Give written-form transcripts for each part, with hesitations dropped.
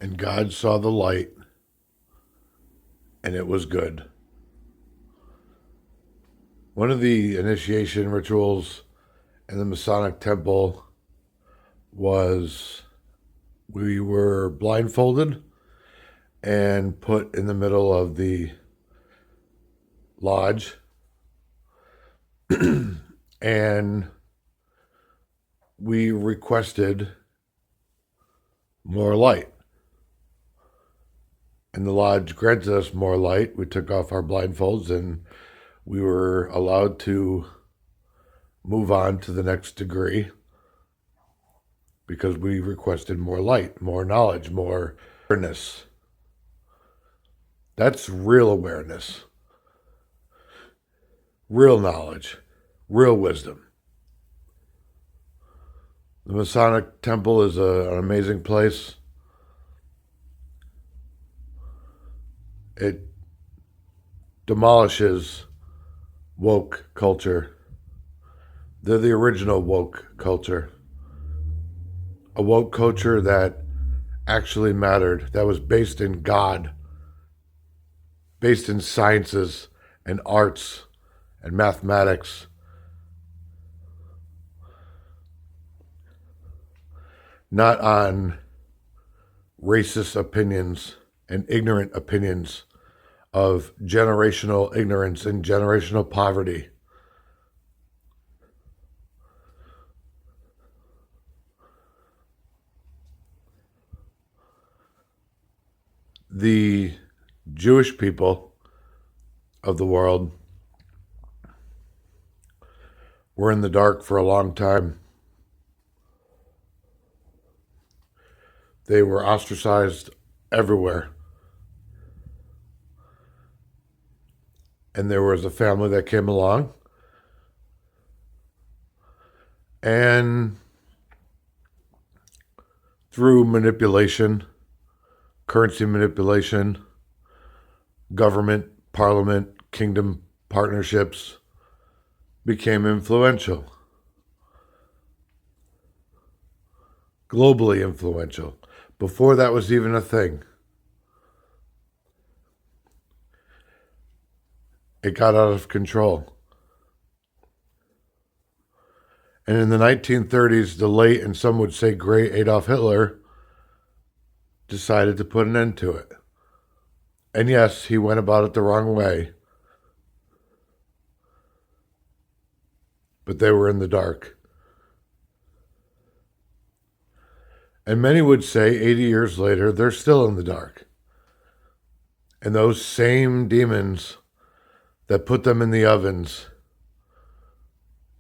And God saw the light, and it was good. One of the initiation rituals in the Masonic Temple was we were blindfolded and put in the middle of the lodge, and we requested more light. And the lodge granted us more light. We took off our blindfolds and we were allowed to move on to the next degree because we requested more light, more knowledge, more awareness. That's real awareness, real knowledge, real wisdom. The Masonic Temple is an amazing place. It demolishes woke culture. They're the original woke culture. A woke culture that actually mattered, that was based in God, based in sciences and arts and mathematics. Not on racist opinions and ignorant opinions of generational ignorance and generational poverty. The Jewish people of the world were in the dark for a long time. They were ostracized everywhere. And there was a family that came along and through manipulation, currency manipulation, government, parliament, kingdom partnerships, became influential, globally influential, before that was even a thing. It got out of control. And in the 1930s, the late, and some would say great, Adolf Hitler decided to put an end to it. And yes, he went about it the wrong way. But they were in the dark. And many would say 80 years later, they're still in the dark. And those same demons that put them in the ovens,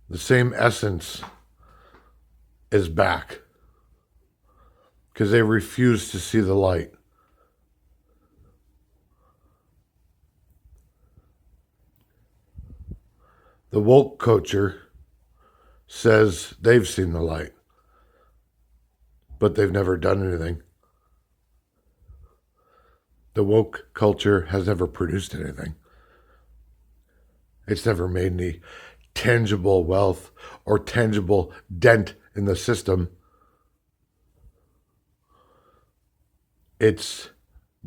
the same essence is back because they refuse to see the light. The woke culture says they've seen the light, but they've never done anything. The woke culture has never produced anything. It's never made any tangible wealth or tangible dent in the system. It's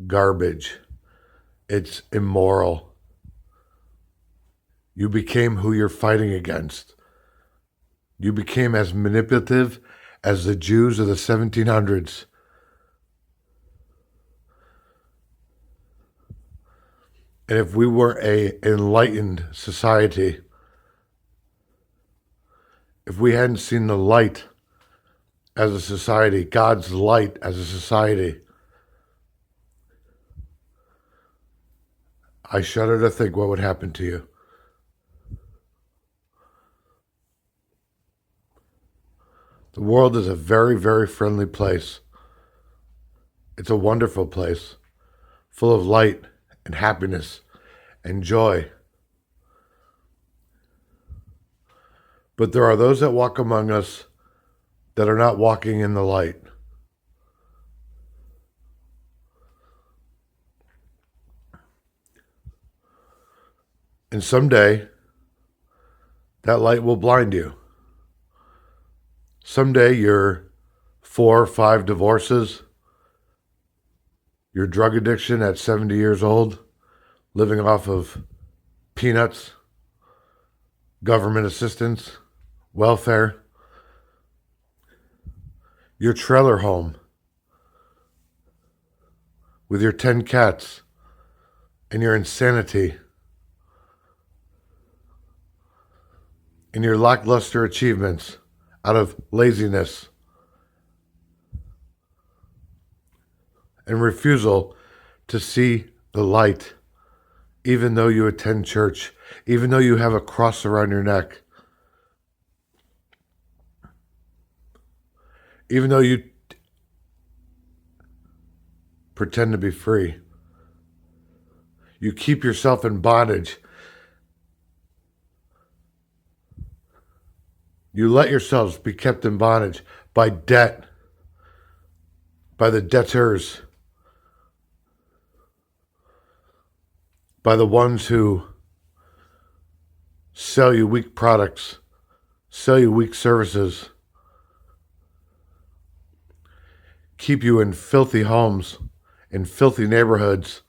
garbage. It's immoral. You became who you're fighting against. You became as manipulative as the Jews of the 1700s. And if we were an enlightened society, if we hadn't seen the light as a society, God's light as a society, I shudder to think what would happen to you. The world is a very, very friendly place. It's a wonderful place, full of light and happiness and joy. But there are those that walk among us that are not walking in the light. And someday, that light will blind you. Someday, your 4 or 5 divorces your drug addiction at 70 years old, living off of peanuts, government assistance, welfare, your trailer home with your 10 cats and your insanity and your lackluster achievements out of laziness and refusal to see the light, even though you attend church, even though you have a cross around your neck, even though you pretend to be free. You keep yourself in bondage. You let yourselves be kept in bondage by debt, by the debtors, by the ones who sell you weak products, sell you weak services, keep you in filthy homes, in filthy neighborhoods,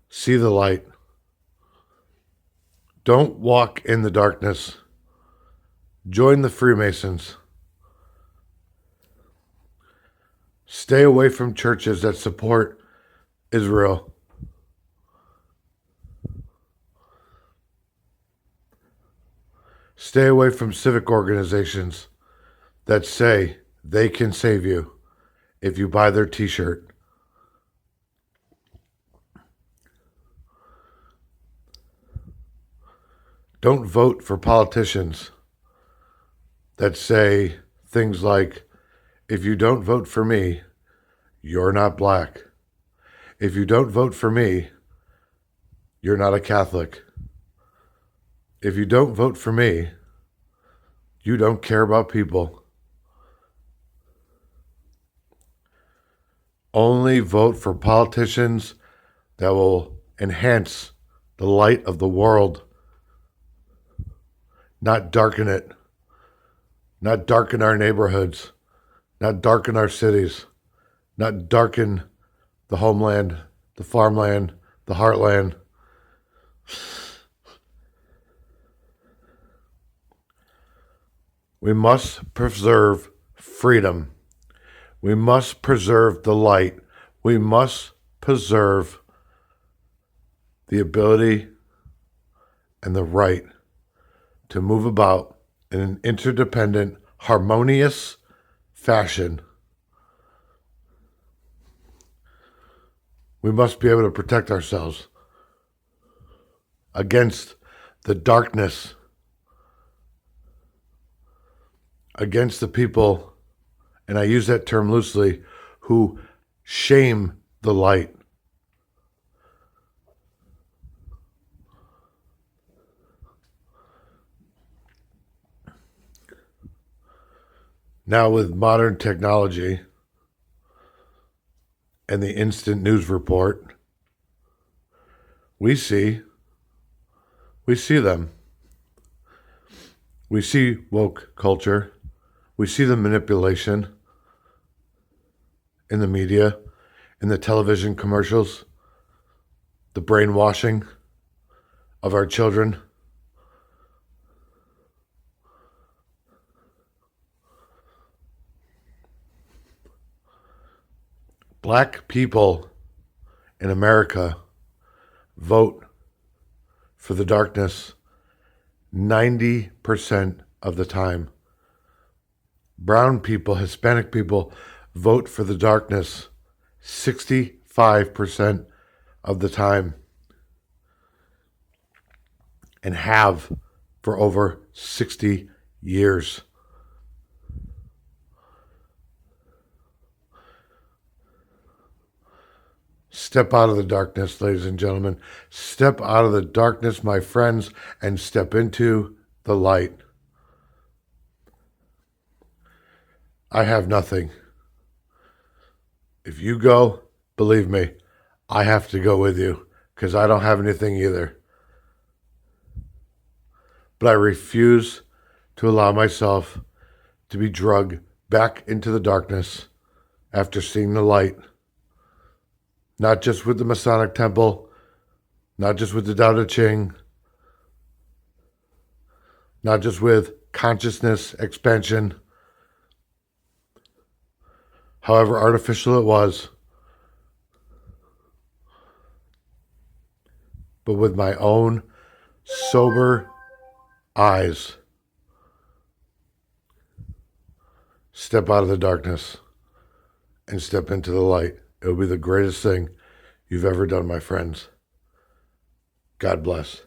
see the light. Don't walk in the darkness. Join the Freemasons. Stay away from churches that support Israel. Stay away from civic organizations that say they can save you if you buy their t-shirt. Don't vote for politicians that say things like, if you don't vote for me, you're not black. If you don't vote for me, you're not a Catholic. If you don't vote for me, you don't care about people. Only vote for politicians that will enhance the light of the world, not darken it, not darken our neighborhoods, not darken our cities, not darken the homeland, the farmland, the heartland. We must preserve freedom. We must preserve the light. We must preserve the ability and the right to move about in an interdependent, harmonious fashion. We must be able to protect ourselves against the darkness, against the people, and I use that term loosely, who shame the light. Now with modern technology and the instant news report, we see them. We see woke culture. We see the manipulation in the media, in the television commercials, the brainwashing of our children. Black people in America vote for the darkness 90% of the time. Brown people, Hispanic people vote for the darkness 65% of the time, and have for over 60 years. Step out of the darkness, ladies and gentlemen. Step out of the darkness, my friends, and step into the light. I have nothing. If you go, believe me, I have to go with you, because I don't have anything either. but I refuse to allow myself to be drugged back into the darkness after seeing the light, not just with the Masonic Temple, not just with the Tao Te Ching, not just with consciousness expansion, however artificial it was, but with my own sober eyes. Step out of the darkness and step into the light. It will be the greatest thing you've ever done, my friends. God bless.